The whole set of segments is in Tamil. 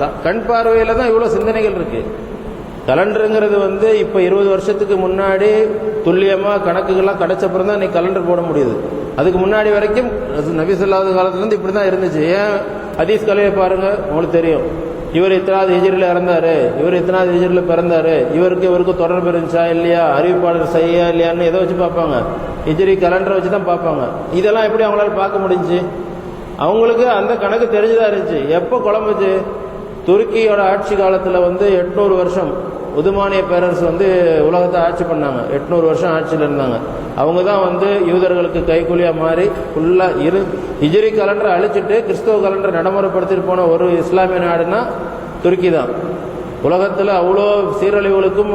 கண் பார்வையில தான் இவ்வளவு சிந்தனைகள் இருக்கு. கலண்டருங்கிறது இப்ப 20 வருஷத்துக்கு முன்னாடி துல்லியமா கணக்குகள்லாம் கிடைச்சப்பறம் தான் இன்னைக்கு கலண்டர் போட முடியுது. அதுக்கு முன்னாடி வரைக்கும் நபி ஸல்லல்லாஹு காலத்துல இருந்து இப்படிதான் இருந்துச்சு. ஏன் ஹதீஸ் கலையை பாருங்க, உங்களுக்கு தெரியும். இவர் இத்தனாவது ஹிஜ்ரில இறந்தாரு, இவர் இத்தனாவது ஹிஜ்ரில பிறந்தாரு, இவருக்கு தொடர்பு இருந்துச்சா இல்லையா, அறிவிப்பாளர் செய்யா இல்லையான்னு எதை வச்சு பார்ப்பாங்க? ஹிஜ்ரி கலண்டரை வச்சு தான் பார்ப்பாங்க. இதெல்லாம் எப்படி அவங்களால பார்க்க முடிஞ்சு? அவங்களுக்கு அந்த கணக்கு தெரிஞ்சுதான் இருந்துச்சு. எப்போ குழம்புச்சு? துருக்கியோட ஆட்சி காலத்துல 800 வருஷம் உதுமானிய பேரரசு உலகத்தை ஆட்சி பண்ணாங்க. 800 வருஷம் ஆட்சியில் இருந்தாங்க. அவங்க தான் யூதர்களுக்கு கைக்கூலியா மாறி ஃபுல்லா ஹிஜ்ரி கலண்டரை அழிச்சிட்டு கிறிஸ்தவ கலண்டரை நடைமுறைப்படுத்திட்டு போன ஒரு இஸ்லாமிய நாடுனா துருக்கி தான். உலகத்துல அவ்வளோ சீரழிவுகளுக்கும்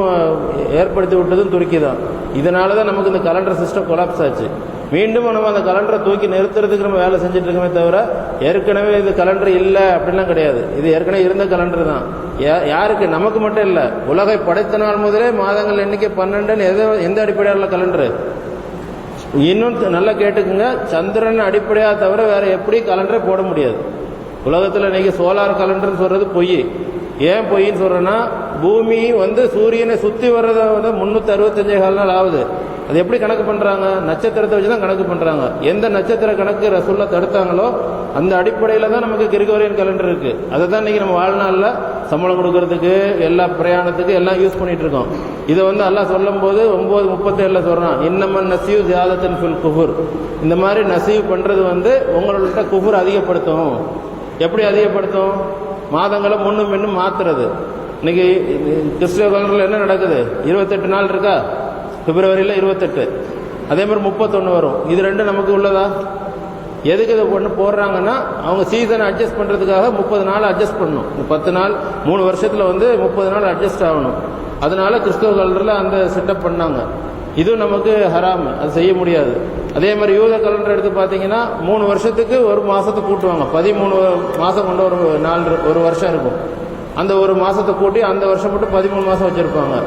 ஏற்படுத்தி விட்டதும் துருக்கி தான். இதனாலதான் நமக்கு இந்த கலண்டர் சிஸ்டம் கொலாப்ஸ் ஆச்சு. மீண்டும் நம்ம அந்த கலண்டரை தூக்கி நிறுத்துறதுக்கு நம்ம வேலை செஞ்சுட்டு இருக்கோமே தவிர ஏற்கனவே இது கலண்டர் இல்லை அப்படின்லாம் கிடையாது. இது ஏற்கனவே இருந்த கலண்டர் தான். யாருக்கு? நமக்கு மட்டும் இல்லை, உலகை படைத்த நாள் முதலே மாதங்கள் எண்ணிக்கை 12 எந்த அடிப்படையான கலண்டரு? இன்னும் நல்லா கேட்டுக்குங்க, சந்திரன் அடிப்படையா தவிர வேற எப்படி கலண்டரை போட முடியாது. உலகத்துல இன்னைக்கு சோலார் கலண்டர்னு சொல்றது பொய். ஏன் பொய்ன்னு சொல்றேன்னா, பூமி சூரியனை சுத்தி வர்றத 365 நாள் ஆகுது. அது எப்படி கணக்கு பண்றாங்க? நட்சத்திரத்தை வச்சுதான் கணக்கு பண்றாங்க. எந்த நட்சத்திர கணக்கு ரசூல்லா தடுத்தாங்களோ அந்த அடிப்படையில தான் நமக்கு கிரிகோரியன் கலண்டர் இருக்கு. அதை தான் இன்னைக்கு நம்ம வாழ்நாள்ல சம்பளம் கொடுக்கறதுக்கு, எல்லா பிரயாணத்துக்கு எல்லாம் யூஸ் பண்ணிட்டு இருக்கோம். இதை அல்லாஹ் சொல்லும் போது 9:37 சொல்றான், இன்னமன் நசியு ஜியாதத்தன் ஃபில் குஃபுர். இந்த மாதிரி நசிவு பண்றது உங்களோட குஃபுர் அதிகப்படுத்தும். எப்படி அதிகப்படுத்தும்? மாதங்களை முன்னும் பின்னும் மாத்துறது. இன்னைக்கு கிறிஸ்தவ கலண்டர்ல என்ன நடக்குது? 28 நாள் இருக்கா? பிப்ரவரியில 28, அதே மாதிரி 31 வரும். இது ரெண்டும் நமக்கு உள்ளதா? எதுக்கு இதை போடுறாங்கன்னா, அவங்க சீசனை அட்ஜஸ்ட் பண்றதுக்காக 30 நாள் அட்ஜஸ்ட் பண்ணணும். 10 நாள் 3 வருஷத்துல 30 நாள் அட்ஜஸ்ட் ஆகணும். அதனால கிறிஸ்தவ கலண்டர்ல அந்த செட்டப் பண்ணாங்க. இது நமக்கு ஹராம், அது செய்ய முடியாது. அதே மாதிரி யூத கலண்டர் எடுத்து பாத்தீங்கன்னா 3 வருஷத்துக்கு ஒரு மாசத்தை கூட்டுவாங்க. 13 மாசம் கொண்ட ஒரு வருஷம் இருக்கும். அந்த ஒரு மாசத்தை கூட்டி அந்த வருஷம் மட்டும் 13 மாசம் வச்சிருப்பாங்க.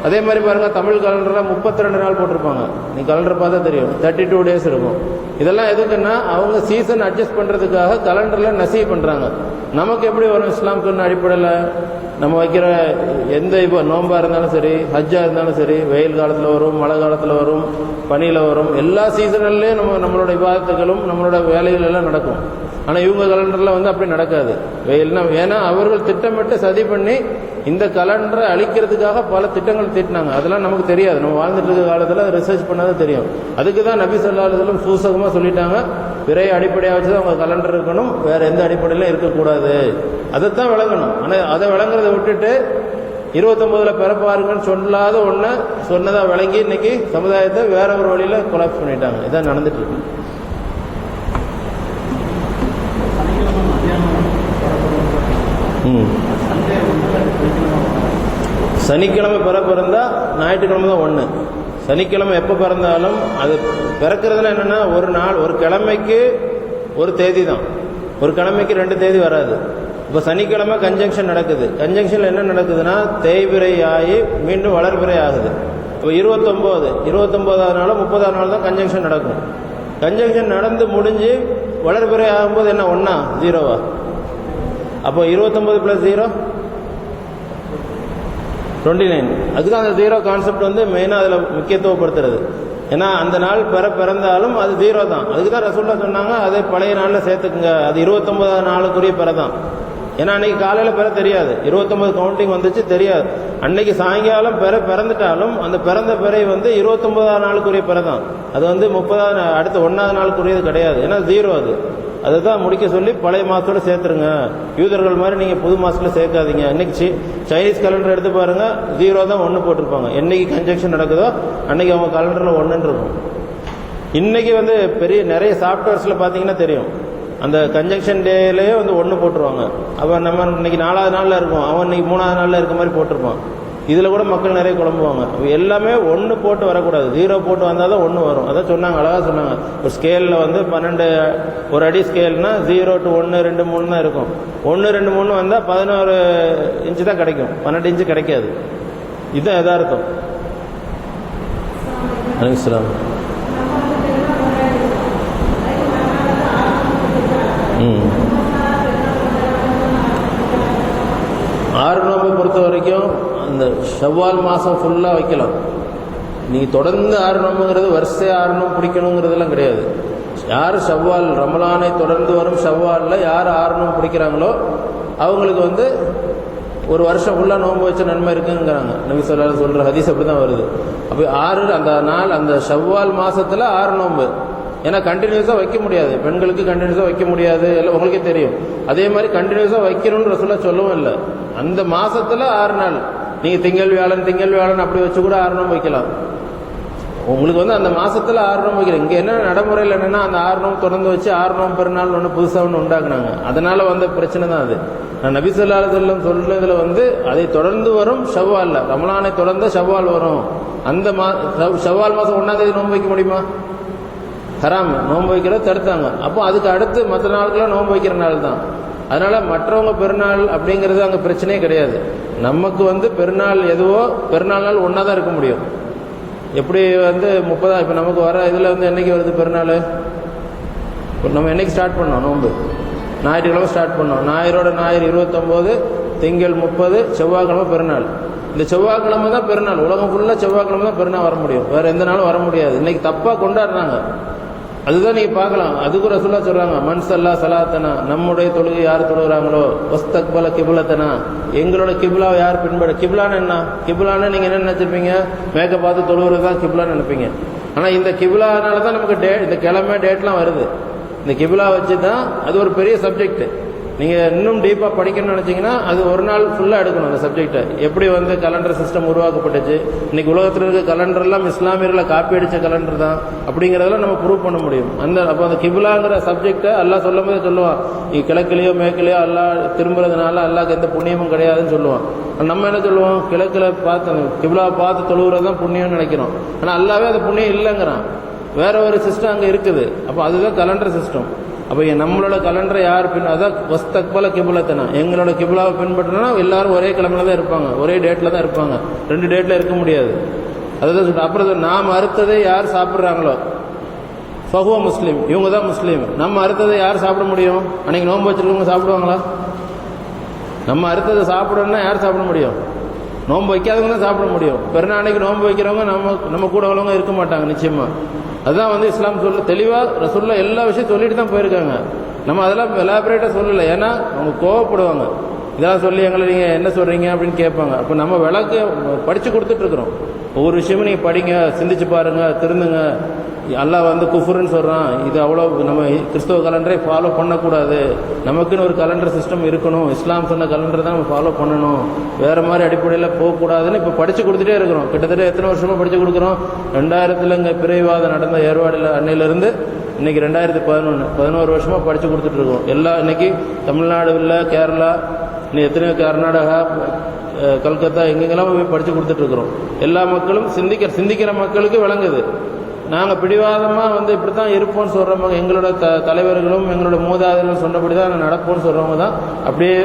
அதே மாதிரி பாருங்க, தமிழ் கலண்டர்ல 32 நாள் போட்டிருப்பாங்க. நீ கலண்டர் பார்த்தா தெரியும், 32 டேஸ் இருக்கும். இதெல்லாம் எதுக்குன்னா, அவங்க சீசன் அட்ஜஸ்ட் பண்றதுக்காக கலண்டர்ல நசீ பண்றாங்க. நமக்கு எப்படி வரும்? இஸ்லாமுக்கு அடிப்படையில் நம்ம வைக்கிற எந்த இப்போ நோம்பா இருந்தாலும் சரி, ஹஜ்ஜா இருந்தாலும் சரி, வெயில் காலத்துல வரும், மழை காலத்துல வரும், பனியில வரும், எல்லா சீசன்லயும் நம்மளோட இபாதத்துகளும் நம்மளோட வேலைகள் எல்லாம் நடக்கும். ஆனா இவங்க கலண்டர்ல அப்படி நடக்காது. வெயில்னா ஏன்னா அவர்கள் திட்டமிட்டு சதி பண்ணி இந்த கலண்டரை அழிக்கிறதுக்காக பல திட்டங்கள் தீட்டினாங்க. அதெல்லாம் நமக்கு தெரியாது. நம்ம வாழ்ந்துட்டு இருக்க காலத்துல ரிசர்ச் பண்ணாதான் தெரியும். அதுக்குதான் நபி ஸல்லல்லாஹு அலைஹி வஸல்லம் சூசகமா சொல்லிட்டாங்க, பிறைய அடிப்படையா வச்சுதான் அவங்க கலண்டர் இருக்கணும், வேற எந்த அடிப்படையிலும் இருக்கக்கூடாது. அதைத்தான் விளங்கணும். ஆனா அதை விளங்குறதை விட்டுட்டு 29ல பிறப்பாருங்கன்னு சொல்லாத ஒண்ணு சொன்னதா விளங்கி இன்னைக்கு சமுதாயத்தை வேற ஒரு வழியில கொலாப்ஸ் பண்ணிட்டாங்க. இதான் நடந்துட்டு இருக்கு. சனிக்கிழமை பிறந்தா ஞாயிற்றுக்கிழமை தான் ஒண்ணு. சனிக்கிழமை எப்ப பிறந்தாலும் அது பிறக்கிறதுல என்னன்னா, ஒரு நாள் ஒரு கிழமைக்கு ஒரு தேதி தான். ஒரு கிழமைக்கு 2 தேதி வராது. இப்ப சனிக்கிழமை கன்ஜங்ஷன் நடக்குது. கன்ஜங்ஷன்ல என்ன நடக்குதுன்னா, தேய்பிறை ஆகி மீண்டும் வளர்பிறை ஆகுது. இப்போ 29வது நாளோ 30வது நாள் தான் கன்ஜங்ஷன் நடக்கும். கன்ஜங்ஷன் நடந்து முடிஞ்சு வளர்பிறை ஆகும்போது என்ன, 1 0வா? அப்போ 29 + 0 29. அதுதான் அந்த 0 கான்செப்ட் மெயினா அதுல முக்கியத்துவப்படுத்துறது. ஏன்னா அந்த நாள் பிறந்தாலும் அது 0 தான். அதுக்குதான் ரசூல்லா சொன்னாங்க, அதை பழைய நாள்ல சேர்த்துக்குங்க, அது 29வது நாளுக்குரிய பிறதான். ஏன்னா அன்னைக்கு காலையில தெரியாது, 29 கவுண்டிங் வந்துச்சு தெரியாது. அன்னைக்கு சாயங்காலம் பிறந்துட்டாலும் அந்த பிறந்த பிறை 29வது நாளுக்குரிய பிறதான். அது 30வது அடுத்த 1வது நாளுக்குரியது கிடையாது. ஏன்னா 0 அது. அதுதான் முடிக்க சொல்லி பழைய மாசத்தோட சேர்த்துருங்க. யூதர்கள் மாதிரி நீங்க புது மாசத்துல சேர்க்காதீங்க. இன்னைக்கு சைனீஸ் கலண்டர் எடுத்து பாருங்க, 0 தான் 1 போட்டிருப்பாங்க. என்னைக்கு கன்ஜங்ஷன் நடக்குதோ அன்னைக்கு அவங்க கலண்டர்ல 1 இருக்கும். இன்னைக்கு நிறைய சாப்ட்வேர்ஸ்ல பாத்தீங்கன்னா தெரியும், அந்த கன்ஜங்ஷன் டேலயே 1 போட்டுருவாங்க. அவன் நம்ம இன்னைக்கு 4வது நாள்ல இருக்கும், அவன் இன்னைக்கு 3வது நாள்ல இருக்க மாதிரி போட்டிருப்பான். இதுல கூட மக்கள் நிறைய குழம்புவாங்க. எல்லாமே 1 போட்டு வரக்கூடாது, 0 போட்டு வந்தாதான் 1 வரும். அதான் சொன்னாங்க, அழகா சொன்னாங்க. ஒரு ஸ்கேல்ல 12 ஒரு அடி ஸ்கேல்னா 0 to 1 2 3 தான் இருக்கும். 1 2 3 வந்தா 11 இன்ச்சு தான் கிடைக்கும், 12 இன்ச்சு கிடைக்காது. இதுதான் யதார்த்தம். அலைஹிஸ்ஸலாம். 6 நோம்பை பொறுத்த வரைக்கும் அந்த ஷவ்வால் மாதம் ஃபுல்லாக வைக்கலாம். நீங்கள் தொடர்ந்து 6 நோம்புங்கிறது வரிசையாக 6 நோம்பு பிடிக்கணுங்கிறதெல்லாம் கிடையாது. யார் ஷவ்வால் ரமலானை தொடர்ந்து வரும் ஷவ்வாலில் யார் 6 நோம்பு பிடிக்கிறாங்களோ அவங்களுக்கு வந்து ஒரு வருஷம் ஃபுல்லாக நோன்பு வச்ச நன்மை இருக்குங்கிறாங்க. நபி ஸல்லல்லாஹு அலைஹி சொல்கிற ஹதீஸ் அப்படி தான் வருது. அப்போ 6 அந்த நாள் அந்த ஷவ்வால் மாதத்தில் 6 நோன்பு. ஏன்னா கண்டினியூஸாக வைக்க முடியாது, பெண்களுக்கு கண்டினியூஸாக வைக்க முடியாது, எல்லாம் உங்களுக்கே தெரியும். அதே மாதிரி கண்டினியூஸாக வைக்கணும்னு ரசூலுல்லாஹ் சொல்லவும் இல்லை. அந்த மாதத்தில் 6 நாள் நீங்கள் திங்கள் வியாழன் அப்படி வச்சு கூட 6 நோன்பு வைக்கலாம். உங்களுக்கு வந்து அந்த மாதத்தில் 6 நோன்பு வைக்கிறேன். இங்கே என்ன நடைமுறையில் என்னென்னா அந்த 6 நோம்பு தொடர்ந்து வச்சு 6 நோம்பு பெருநாள் ஒன்று புதுசாக ஒன்று உண்டாக்குனாங்க. அதனால் வந்த பிரச்சனை தான் அது. நான் நபி ஸல்லல்லாஹு அலைஹி வஸல்லம் சொல்றதுல வந்து அதை தொடர்ந்து வரும் ஷவ்வால்ல, ரமலானை தொடர்ந்து ஷவ்வால் வரும். அந்த ஷவ்வால் மாதம் 1ஆம் தேதி நோன்பு வைக்க முடியுமா? ஹராம், நோன்பு வைக்கிறத தடுத்தாங்க. அப்போ அதுக்கு அடுத்து மற்ற நாட்களாக நோன்பு வைக்கிற நாள் தான். அதனால மற்றவங்க பெருநாள் அப்படிங்கிறது அங்கே பிரச்சனையே கிடையாது. நமக்கு வந்து பெருநாள் எதுவோ பெருநாள் நாள் ஒன்றா தான் இருக்க முடியும். எப்படி வந்து 30 இப்போ நமக்கு வர இதில் வந்து என்னைக்கு வருது பெருநாள்? நம்ம என்னைக்கு ஸ்டார்ட் பண்ணோம் நோன்பு? ஞாயிற்றுக்கிழமை ஸ்டார்ட் பண்ணோம். ஞாயிறு 29, திங்கள் 30, செவ்வாய்க்கிழமை பெருநாள். இந்த செவ்வாய்க்கிழமை தான் பெருநாள். உலகம் ஃபுல்லாக செவ்வாய்க்கிழமை தான் பெருநாள் வர முடியும், வேறு எந்த நாளும் வர முடியாது. இன்னைக்கு தப்பாக கொண்டாடுறாங்க. அதுதான் நீங்கள் பார்க்கலாம். அதுக்கு ரசூலுல்லாஹ் சொல்கிறாங்க, மன் ஸல்லா ஸலாத்தனா, நம்முடைய தொழுகை யார் தொழுகிறாங்களோ, வஸ்தக்பல கிப்லத்தனா, எங்களோட கிப்லாவை யார் பின்பற்ற. கிப்லான்னு என்ன? கிப்லான்னு நீங்கள் என்ன நினச்சிருப்பீங்க? மேற்க பார்த்து தொழுகிறது தான் கிப்லான்னு நினைப்பீங்க. ஆனால் இந்த கிப்லானால தான் நமக்கு இந்த கிழமை டேட்லாம் வருது. இந்த கிபிலா வச்சு தான் அது ஒரு பெரிய சப்ஜெக்ட். நீங்கள் இன்னும் டீப்பாக படிக்கணும்னு நினச்சிங்கன்னா அது ஒரு நாள் ஃபுல்லாக எடுக்கணும் அந்த சப்ஜெக்டை. எப்படி வந்து கலண்டர் சிஸ்டம் உருவாக்கப்பட்டுச்சு, இன்னைக்கு உலகத்தில் இருக்க கலண்டர்லாம் இஸ்லாமியர்களை காப்பி அடித்த கலண்டர் தான் அப்படிங்கிறதெல்லாம் நம்ம ப்ரூவ் பண்ண முடியும். அப்போ அந்த கிபிலாங்கிற சப்ஜெக்டை அல்லாஹ் சொல்லும் போது சொல்லுவான், நீ கிழக்குலையோ மேற்குலையோ அல்லாஹ் திரும்புறதுனால அல்லாஹ்க்கு எந்த புண்ணியமும் கிடையாதுன்னு சொல்லுவான். நம்ம என்ன சொல்லுவோம்? கிழக்கில் பார்த்து கிபிலாவை பார்த்து தொழுகிறது தான் புண்ணியம்னு நினைக்கிறோம். ஆனால் அல்லாவே அது புண்ணியம் இல்லைங்கிறான். வேற ஒரு சிஸ்டம் அங்கே இருக்குது. அப்போ அதுதான் கலண்டர் சிஸ்டம். அப்போ நம்மளோட கலண்டரை யார் அதான் வஸ்தக்பல கிபுலத்தனா, எங்களோட கிபுலாவை பின்பற்றினா எல்லாரும் ஒரே கிழமையில தான் இருப்பாங்க, ஒரே டேட்டில் தான் இருப்பாங்க, 2 டேட்டில் இருக்க முடியாது. அதுதான் சொல்லிட்டு அப்புறம் நாம் அறுத்ததை யார் சாப்பிட்றாங்களோ ஃபஹுவ முஸ்லீம், இவங்க தான் முஸ்லீம். நம்ம அறுத்ததை யார் சாப்பிட முடியும்? அன்னைக்கு நோன்பு வச்சிருக்கவங்க சாப்பிடுவாங்களா? நம்ம அறுத்ததை சாப்பிடணும்னா யார் சாப்பிட முடியும்? நோன்பு வைக்காதவங்க தான் சாப்பிட முடியும். பெருநாள் அன்னைக்கு நோன்பு வைக்கிறவங்க நம்ம கூட உள்ளவங்க இருக்க மாட்டாங்க நிச்சயமா. அதுதான் வந்து இஸ்லாம் சொல்ல தெளிவாக ரசூலுல்லாஹ் எல்லா விஷயம் சொல்லிட்டு தான் போயிருக்காங்க. நம்ம அதெல்லாம் எலாபரேட்டாக சொல்லலை. ஏன்னா அவங்க கோவப்படுவாங்க. இதெல்லாம் சொல்லி எங்களை நீங்கள் என்ன சொல்கிறீங்க அப்படின்னு கேட்பாங்க. அப்போ நம்ம விளக்கு படித்து கொடுத்துட்ருக்குறோம். ஒவ்வொரு விஷயமும் நீங்கள் படிங்க, சிந்திச்சு பாருங்கள், திருந்துங்க. அல்லாஹ் வந்து குஃபுருன்னு சொல்கிறான், இது அவ்வளோ நம்ம கிறிஸ்தவ கலண்டரை ஃபாலோ பண்ணக்கூடாது, நமக்குன்னு ஒரு கலண்டர் சிஸ்டம் இருக்கணும், இஸ்லாம் சொன்ன கலண்டர் தான் நம்ம ஃபாலோ பண்ணணும், வேறு மாதிரி அடிப்படையில் போகக்கூடாதுன்னு இப்போ படித்து கொடுத்துட்டே இருக்கிறோம். கிட்டத்தட்ட எத்தனை வருஷமாக படித்து கொடுக்குறோம்? 2000 இங்கே பிறைவாதம் நடந்த ஏற்பாடில் அன்னையிலேருந்து இன்னைக்கு 2011 வருஷமாக படித்து கொடுத்துட்ருக்கோம். இன்னைக்கு தமிழ்நாடு இல்லை, கேரளா, இன்னும் எத்தனையோ கர்நாடகா, கல்கத்தா, எங்கெங்கெல்லாம் போய் படித்து கொடுத்துட்ருக்குறோம். எல்லா மக்களும் சிந்திக்கிற மக்களுக்கு விளங்குது. நாங்கள் பிடிவாதமாக வந்து இப்படி தான் இருப்போம்னு சொல்கிறவங்க, எங்களோட தலைவர்களும் எங்களோட மூதாதையர்களும் சொன்னபடி தான் நடப்போம்னு சொல்கிறவங்க தான் அப்படியே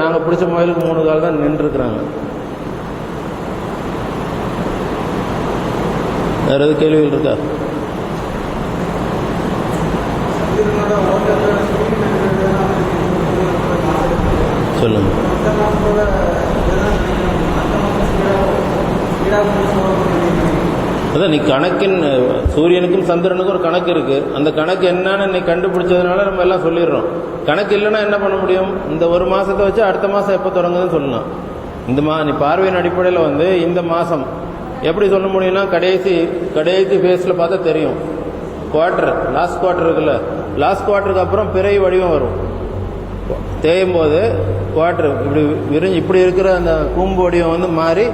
நாங்கள் பிடிச்ச முயலுக்கு 3 கால் தான் நின்றுருக்குறாங்க. வேறு எது கேள்விகள் இருக்கா? சொல்லுங்க. அதான் நீ கணக்கின் சூரியனுக்கும் சந்திரனுக்கும் ஒரு கணக்கு இருக்கு. அந்த கணக்கு என்னன்னு நீ கண்டுபிடிச்சதுனால நம்ம எல்லாம் சொல்லிடுறோம். கணக்கு இல்லைன்னா என்ன பண்ண முடியும்? இந்த ஒரு மாசத்தை வச்சு அடுத்த மாசம் எப்போ தொடங்குதுன்னு சொல்லலாம். நீ பார்வையின் அடிப்படையில் வந்து இந்த மாசம் எப்படி சொல்ல முடியும்னா கடைசி ஃபேஸ்ல பார்த்தா தெரியும். லாஸ்ட் குவார்டர் இருக்குல்ல, லாஸ்ட் குவார்டருக்கு அப்புறம் பிறை வடிவம் வரும். தேயும் போது குவார்டர் இப்படி இருக்கிற அந்த கூம்பு வடிவம் வந்து மாறி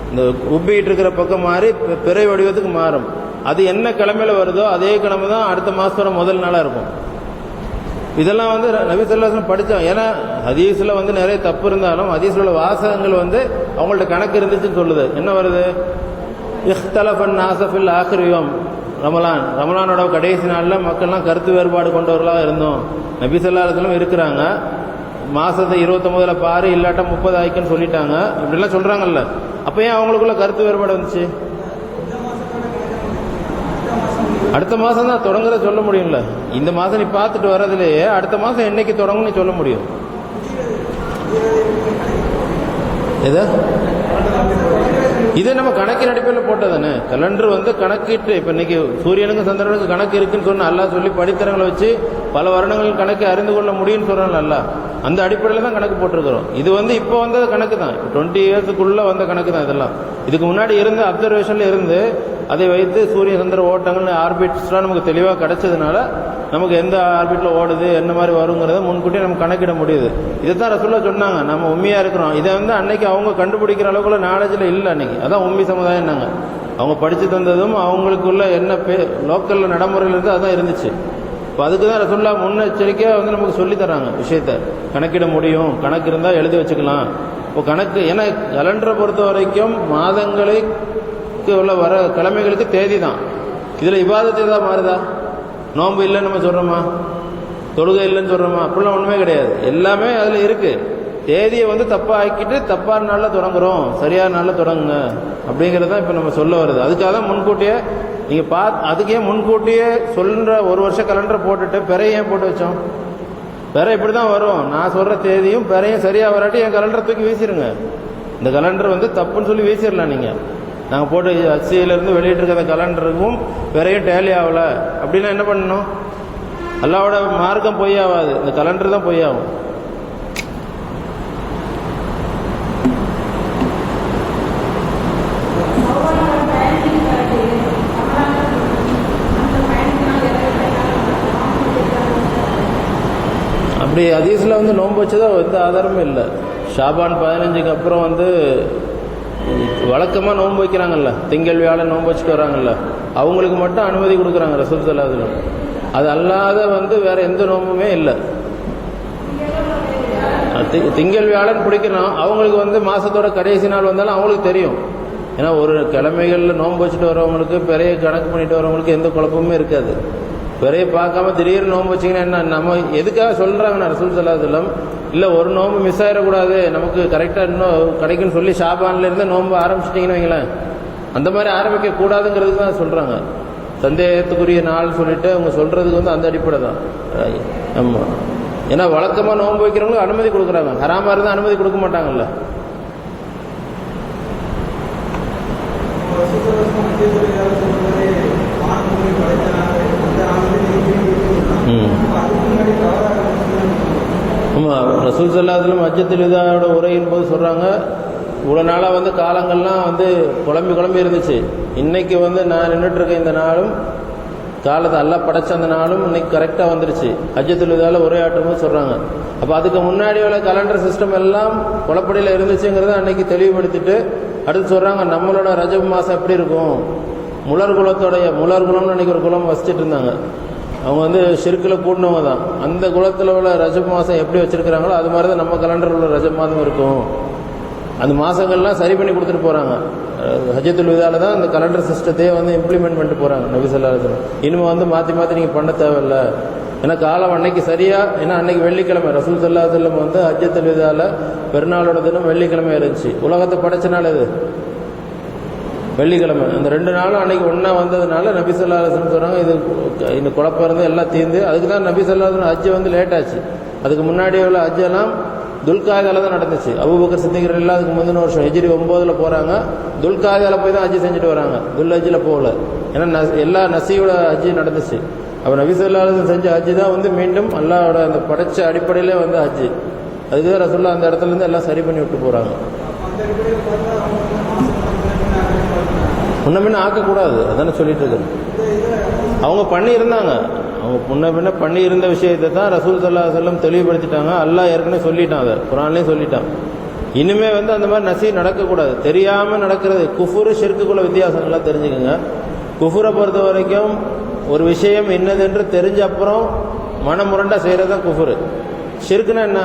இந்த உப்பிட்டு இருக்கிற பக்கம் மாறி பிறை வடிவத்துக்கு மாறும். அது என்ன கிழமையில வருதோ அதே கிழமை தான் அடுத்த மாசத்தோட முதல் நாளா இருக்கும். இதெல்லாம் வந்து நபி ஸல்லல்லாஹு அலைஹி வஸல்லம் படித்தோம். ஏன்னா ஹதீஸ்ல வந்து நிறைய தப்பு இருந்தாலும் ஹதீஸ்ல உள்ள வாசகங்கள் வந்து அவங்கள்ட்ட கணக்கு இருந்துச்சுன்னு சொல்லுது. என்ன வருது? இஹ்தலஃபன் நாஸ ஃபில் ஆகிர் யௌம், ரமலானோட கடைசி நாளில் மக்கள்லாம் கருத்து வேறுபாடு கொண்டவர்களாக இருந்தோம். நபி ஸல்லல்லாஹு அலைஹி வஸல்லம் இருக்கிறாங்க, மாசத்தை 29 பாரு, இல்லாட்டா 30 ஆயிக்குன்னு சொல்லிட்டாங்க, இப்படிலாம் சொல்றாங்கல்ல. அப்ப ஏன் அவங்களுக்குள்ள கருத்து வேறுபாடு வந்துச்சு? அடுத்த மாசம் தான் தொடங்குறத சொல்ல முடியும்ல. இந்த மாசம் நீ பார்த்துட்டு வர்றதுலேயே அடுத்த மாசம் என்னைக்கு தொடங்கும்னு சொல்ல முடியும். எதா இது நம்ம கணக்கின் அடிப்படையில் போட்டதானே. கலண்டர் வந்து கணக்கிட்டு இப்போ இன்னைக்கு சூரியனுக்கு சந்திரனுக்கு கணக்கு இருக்குன்னு சொன்ன அல்லா சொல்லி படித்தரங்களை வச்சு பல வருடங்கள் கணக்கு அறிந்து கொள்ள முடியும்னு சொல்றாங்க அல்ல. அந்த அடிப்படையில் தான் கணக்கு போட்டிருக்கிறோம். இது வந்து இப்போ வந்த கணக்கு தான், 20 இயர்ஸுக்குள்ள வந்த கணக்கு தான் இதெல்லாம். இதுக்கு முன்னாடி இருந்து அப்சர்வேஷன்ல இருந்து அதை வைத்து சூரிய சந்திர ஓட்டங்கள் ஆர்பிட்ஸ்லாம் நமக்கு தெளிவாக கிடைச்சதுனால நமக்கு எந்த ஆர்பிட்ல ஓடுது என்ன மாதிரி வருங்கிறத முன்கூட்டியே நம்ம கணக்கிட முடியுது. இதைத்தான் ரசூலுல்லாஹ் சொன்னாங்க, நம்ம உண்மையா இருக்கிறோம். இதை வந்து அன்னைக்கு அவங்க கண்டுபிடிக்கிற அளவுக்குள்ள நாலேஜில் இல்லை. அன்னைக்கு அதான் உண்மை சமுதாயம்னாங்க. அவங்க படிச்சு தந்ததும் அவங்களுக்குள்ள என்ன லோக்கல்ல நடைமுறையில் இருந்து அதான் இருந்துச்சு. இப்போ அதுக்கு தான் ரசூலுல்லாஹ் முன்னெச்சரிக்கையாக வந்து நமக்கு சொல்லி தராங்க விஷயத்த. கணக்கிட முடியும், கணக்கு இருந்தால் எழுதி வச்சுக்கலாம். இப்போ கணக்கு ஏன்னா கலண்டரை பொறுத்த வரைக்கும் மாதங்களுக்கு உள்ள வர கிழமைகளுக்கு தேதி தான். இதில் இபாதத்தை தான் மாறுதா? நோன்பு இல்லைன்னு நம்ம சொல்கிறோமா? தொழுகை இல்லைன்னு சொல்கிறோமா? அப்படிலாம் ஒன்றுமே கிடையாது. எல்லாமே அதில் இருக்குது. தேதியை வந்து தப்பாக ஆக்கிட்டு தப்பான நாளில் தொடங்குறோம், சரியான நாளில் தொடங்குங்க அப்படிங்கிறது தான் இப்போ நம்ம சொல்ல வருது. அதுக்காக தான் முன்கூட்டியே நீங்கள் அதுக்கே முன்கூட்டியே சொல்கிற ஒரு வருஷம் கலண்டரை போட்டுட்டு பிறையை ஏன் போட்டு வச்சோம்? பிறை இப்படி தான் வரும், நான் சொல்கிற தேதியும் பிறையும் சரியாக வராட்டி என் கலண்டரை தூக்கி வீசிடுங்க. இந்த கலண்டர் வந்து தப்புன்னு சொல்லி வீசிடலாம். நீங்கள் நாங்கள் போட்டு அச்சியிலேருந்து வெளியிட்டிருக்கிற கலண்டருக்கும் பிறையும் டேலி ஆகலை அப்படின்னா என்ன பண்ணணும்? அல்லாவோட மார்க்கம் பொய்யாகாது, இந்த கலண்டர் தான் பொய்யாகும். அப்படி ஹதீஸ்ல வந்து நோன்பு வச்சதா எந்த ஆதாரமும் இல்லை. ஷாபான் 15க்கு அப்புறம் வந்து வழக்கமாக நோன்பு வைக்கிறாங்கல்ல, திங்கள் வியாழன் நோன்பு வச்சுட்டு வராங்கல்ல, அவங்களுக்கு மட்டும் அனுமதி கொடுக்குறாங்க ரசூல் ஸல்லல்லாஹு அலைஹி வஸல்லம். அது அல்லாத வந்து வேற எந்த நோம்புமே இல்லை. திங்கள் வியாழன் பிடிக்கணும், அவங்களுக்கு வந்து மாசத்தோட கடைசி நாள் வந்தாலும் அவங்களுக்கு தெரியும். ஏன்னா ஒரு கிழமைகளில் நோன்பு வச்சுட்டு வரவங்களுக்கு பெரிய கணக்கு பண்ணிட்டு வரவங்களுக்கு எந்த குழப்பமுமே இருக்காது. பிறைய பார்க்காம திடீர்னு நோன்பு வச்சிங்கன்னா என்ன, நம்ம எதுக்காக சொல்றாங்கன்னா ரசூல் ஸல்லல்லாஹு அலைஹி வஸல்லம் இல்லை ஒரு நோன்பு மிஸ் ஆயிடக்கூடாது, நமக்கு கரெக்டாக இன்னும் கிடைக்குன்னு சொல்லி ஷாபான்ல இருந்து நோன்பு ஆரம்பிச்சிட்டிங்கன்னு வைங்களேன், அந்த மாதிரி ஆரம்பிக்க கூடாதுங்கிறதுக்கு தான் சொல்றாங்க. சந்தேகத்துக்குரிய நாள் சொல்லிட்டு அவங்க சொல்றதுக்கு வந்து அந்த அடிப்படை தான். ஆமாம், ஏன்னா வழக்கமாக நோன்பு வைக்கிறவங்களுக்கு அனுமதி கொடுக்குறாங்க, ஹராமா இருந்தால் அனுமதி கொடுக்க மாட்டாங்கல்ல. ஆமாம், ரசூல் ஸல்லல்லாஹு அலைஹி வஸல்லம் ஹஜ்ஜத்துல் விதாவோட உரையின் போது சொல்றாங்க, இவ்வளோ நாளாக வந்து காலங்கள்லாம் வந்து குழம்பி இருந்துச்சு, இன்னைக்கு வந்து நான் நின்றுட்டு இருக்க இந்த நாளும் காலத்தை எல்லாம் படைச்ச அந்த நாளும் இன்னைக்கு கரெக்டாக வந்துருச்சு ஹஜ்ஜத்துல் விதாவில் உரையாற்றும் போது சொல்றாங்க. அப்போ அதுக்கு முன்னாடி உள்ள கலண்டர் சிஸ்டம் எல்லாம் குழப்படியில் இருந்துச்சுங்கிறத அன்னைக்கு தெளிவுபடுத்திட்டு அடுத்து சொல்றாங்க, நம்மளோட ரஜப் மாதம் எப்படி இருக்கும், முலர் குலம்னு அன்னைக்கு ஒரு குலம் வசிச்சுட்டு இருந்தாங்க. அவங்க வந்து ஷிர்கில் கூடினவங்க தான். அந்த குலத்தில் உள்ள ரஜப் மாதம் எப்படி வச்சிருக்கிறாங்களோ அது மாதிரி தான் நம்ம கலண்டரில் உள்ள ரஜப் மாதம் இருக்கும். அந்த மாதங்கள்லாம் சரி பண்ணி கொடுத்துட்டு போகிறாங்க. ஹஜ்ஜத்துல் விதால தான் அந்த கலண்டர் சிஸ்டத்தையே வந்து இம்ப்ளிமெண்ட் பண்ணிட்டு போகிறாங்க நபி ஸல்லல்லாஹு அலைஹி வஸல்லம். இனிமே வந்து மாற்றி நீங்கள் பண்ண தேவையில்லை, ஏன்னா காலம் அன்னைக்கு சரியா, ஏன்னா அன்னைக்கு வெள்ளிக்கிழமை ரசூல் ஸல்லல்லாஹு அலைஹி வஸல்லம் வந்து ஹஜ்ஜத்துல் விதால பெருநாளோட தினம் வெள்ளிக்கிழமை இருந்துச்சு. உலகத்தை படைச்ச நாள் இது வெள்ளிக்கிழமை. அந்த 2 நாளும் அன்னைக்கு ஒன்னா வந்ததுனால நபி ஸல்லல்லாஹு அலைஹி வஸல்லம் சொல்றாங்க, இது இந்த குழப்பம் இருந்து எல்லாம் தீர்ந்து, அதுக்கு தான் நபி ஸல்லல்லாஹு அலைஹி வஸல்லம் ஹஜ்ஜு வந்து லேட் ஆச்சு. அதுக்கு முன்னாடி உள்ள ஹஜ்ஜெல்லாம் துல்காதால தான் நடந்துச்சு. அபூபக்கர் சித்திக் ரலியல்லாஹு அதுக்கு முந்தின வருஷம் ஹிஜ்ரி 9ல் போறாங்க, துல்காதால போய் தான் ஹஜ்ஜு செஞ்சுட்டு வராங்க, துல் ஹஜ்ஜில் போகல. ஏன்னா எல்லா நசியோட ஹஜ்ஜு நடந்துச்சு. அப்போ நபி ஸல்லல்லாஹு அலைஹி வஸல்லம் செஞ்ச ஹஜ்ஜு தான் வந்து மீண்டும் அல்லாஹ்வோட அந்த படைச்ச அடிப்படையிலே வந்து ஹஜ்ஜு. அதுக்கு தான் ரசூலுல்லாஹ் அந்த இடத்துல இருந்து எல்லாம் சரி பண்ணி விட்டு போறாங்க. முன்ன பின்ன ஆக்கக்கூடாது, அதானே சொல்லிட்டு இருக்காரு. அவங்க பண்ணியிருந்தாங்க, அவங்க முன்ன பின்ன பண்ணி இருந்த விஷயத்தை தான் ரசூல் ஸல்லல்லாஹு அலைஹி வஸல்லம் தெளிவுபடுத்திட்டாங்க. அல்லாஹ் ஏற்கனவே சொல்லிட்டான், அதை குர்ஆன்லயே சொல்லிட்டான். இனிமே வந்து அந்த மாதிரி நசி நடக்கக்கூடாது. தெரியாம நடக்கிறது குஃபுரு ஷிர்க்குக்குள்ள வித்தியாசங்கள்லாம் தெரிஞ்சுக்கோங்க. குஃபுரை பொறுத்த வரைக்கும் ஒரு விஷயம் என்னதென்று தெரிஞ்ச அப்புறம் மனமுரண்டா செய்யறது தான் குஃபுரு. ஷிர்க்குனா என்ன,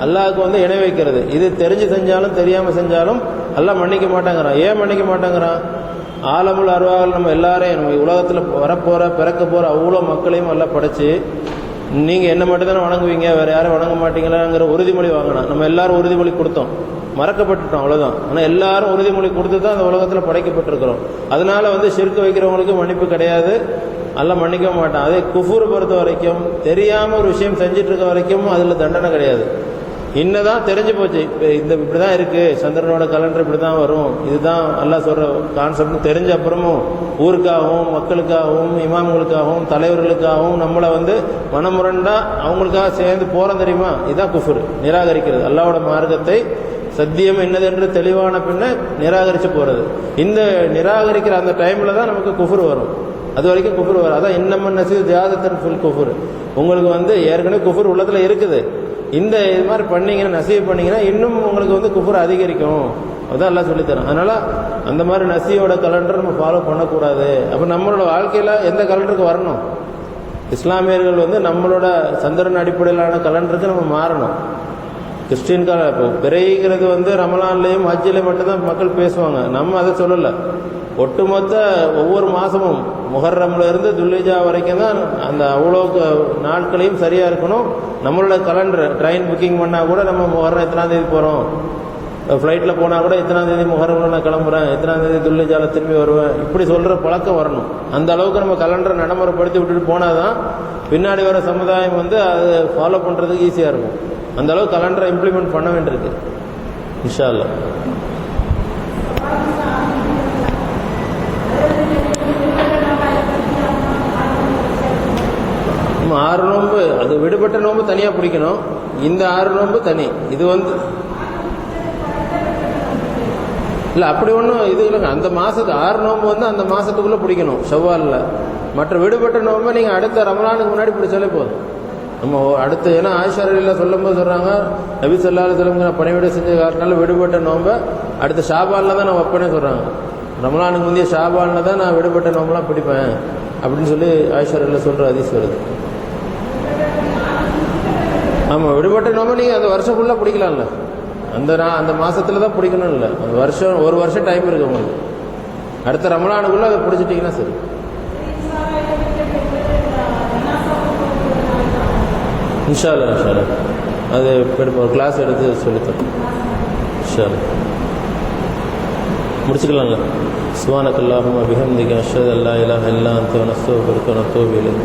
அல்லாஹ்வுக்கு வந்து இணை வைக்கிறது. இது தெரிஞ்சு செஞ்சாலும் தெரியாம செஞ்சாலும் அல்லாஹ் மன்னிக்க மாட்டாங்கிறான். ஏன் மன்னிக்க மாட்டாங்கிறான்? ஆலமுல் அருவாகள் நம்ம எல்லாரையும், நம்ம உலகத்தில் வரப்போற பிறக்க போற அவ்வளோ மக்களையும் எல்லாம் படைச்சு, நீங்க என்ன மட்டும் தானே வணங்குவீங்க, வேற யாரும் வணங்க மாட்டீங்களாங்கிற உறுதிமொழி வாங்கினா. நம்ம எல்லாரும் உறுதிமொழி கொடுத்தோம், மறக்கப்பட்டுட்டோம், அவ்வளவுதான். ஆனால் எல்லாரும் உறுதிமொழி கொடுத்து தான் அந்த உலகத்தில் படைக்கப்பட்டிருக்கிறோம். அதனால வந்து ஷிர்க் வைக்கிறவங்களுக்கு மன்னிப்பு கிடையாது, அல்லாஹ் மன்னிக்க மாட்டான். அதே குஃபூரை பொறுத்த வரைக்கும் தெரியாம ஒரு விஷயம் செஞ்சுட்டு இருக்க வரைக்கும் அதுல தண்டனை கிடையாது. இன்னதான் தெரிஞ்சு போச்சு. இப்போ இப்படி தான் இருக்குது, சந்திரனோட கலண்டர் இப்படி தான் வரும், இதுதான் அல்லாஹ் சொல்கிற கான்செப்ட்னு தெரிஞ்ச அப்புறமும் ஊருக்காகவும் மக்களுக்காகவும் இமாம்களுக்காகவும் தலைவர்களுக்காகவும் நம்மளை மனமுரண்டா அவங்களுக்காக சேர்ந்து போகிறோம் தெரியுமா? இதுதான் குஃபுர், நிராகரிக்கிறது. அல்லாஹ்வோட மார்க்கத்தை சத்தியம் என்னது என்று தெளிவான பின்ன நிராகரித்து போகிறது. இந்த நிராகரிக்கிற அந்த டைமில் தான் நமக்கு குஃபுர் வரும். அது வரைக்கும் குஃபுர் வரும். அதான் இன்னமன் நசீது ஜியாதத்தன் ஃபுல் குஃபுர். உங்களுக்கு ஏற்கனவே குஃபுர் உள்ளத்தில் இருக்குது, இந்த இது மாதிரி பண்ணீங்கன்னா, நசீவ் பண்ணீங்கன்னா இன்னும் உங்களுக்கு குஃபுர் அதிகரிக்கும். அதான் எல்லாம் சொல்லித்தரோம். அதனால அந்த மாதிரி நசீவோட கலண்டர் நம்ம ஃபாலோ பண்ணக்கூடாது. அப்போ நம்மளோட வாழ்க்கையில் எந்த கலண்டருக்கு வரணும்? இஸ்லாமியர்கள் நம்மளோட சந்திரன் அடிப்படையிலான கலண்டருக்கு நம்ம மாறணும். கிறிஸ்டின் இப்போ பிறைங்கிறது ரமலான்லேயும் ஹஜ்ஜிலையும் மட்டும்தான் மக்கள் பேசுவாங்க. நம்ம அதை சொல்லலை. ஒட்டுமொத்த ஒவ்வொரு மாதமும் முஹர்ரம்ல இருந்து துல்ஹிஜா வரைக்கும் தான் அந்த அவ்வளோ நாட்களையும் சரியாக இருக்கணும். நம்மளோட கலண்டர் ட்ரெயின் புக்கிங் பண்ணால் கூட நம்ம முஹர்ரம் எத்தனாம் தேதி போகிறோம், ஃப்ளைட்டில் போனால் கூட எத்தனாம் தேதி முஹர்ரம்ல நான் கிளம்புறேன், எத்தனாம் தேதி துல்ஹிஜாவில் திரும்பி வருவேன், இப்படி சொல்கிற பழக்கம் வரணும். அந்த அளவுக்கு நம்ம கலண்டரை நடைமுறைப்படுத்தி விட்டுட்டு போனால் தான் பின்னாடி வர சமுதாயம் அதை ஃபாலோ பண்ணுறதுக்கு ஈஸியாக இருக்கும். அந்த அளவுக்கு கலண்டரை இம்ப்ளிமெண்ட் பண்ண வேண்டியிருக்கு இன்ஷா அல்லாஹ். நம்ம 6 நோன்பு, அது விடுபட்ட நோன்பு தனியாக பிடிக்கணும். இந்த 6 நோன்பு தனி. இது இல்லை அப்படி ஒன்றும் இது இல்லைங்க. அந்த மாதத்துக்கு 6 நோன்பு அந்த மாதத்துக்குள்ளே பிடிக்கணும் ஷவ்வாலில். மற்ற விடுபட்ட நோன்பை நீங்கள் அடுத்த ரமலானுக்கு முன்னாடி பிடிச்சாலே போதும். நம்ம அடுத்து ஏன்னா ஆயிஷா ரலியல்லாஹு சொல்லும் போது சொல்கிறாங்க, நபி ஸல்லல்லாஹு அலைஹி வஸல்லம் பணிவிடை செஞ்ச காரணத்தால விடுபட்ட நோன்பை அடுத்த ஷாபானில் தான் நான் வைப்பேனே சொல்கிறாங்க. ரமலானுக்கு முந்தைய ஷாபானில் தான் நான் விடுபட்ட நோம்பெலாம் பிடிப்பேன் அப்படின்னு சொல்லி ஆயிஷா ரலியல்லாஹு சொல்கிற ஹதீஸ் வருது. ஆமாம், விடுபட்ட நோம்பை நீங்கள் அந்த வருஷம் ஃபுல்லாக பிடிக்கலாம்ல. அந்த மாதத்தில் தான் பிடிக்கணும் இல்லை, அந்த வருஷம் ஒரு வருஷம் டைம் இருக்குது உங்களுக்கு. அடுத்த ரமலானுக்குள்ளே அதை பிடிச்சிட்டிங்கன்னா சரி. இன்ஷா அல்லாஹ் இன்ஷா அல்லாஹ் அது ஒரு கிளாஸ் எடுத்து சொல்லித்தரோம் இன்ஷா அல்லாஹ். முடிச்சுக்கலாம்ல. சுப்ஹானக அல்லாஹும்ம பிஹம்திக அஷ்ஹது அல்லா இலாஹா இல்லா அன்த நஸ்தக்ஃபிருக வ நத்தூபு இலைக்.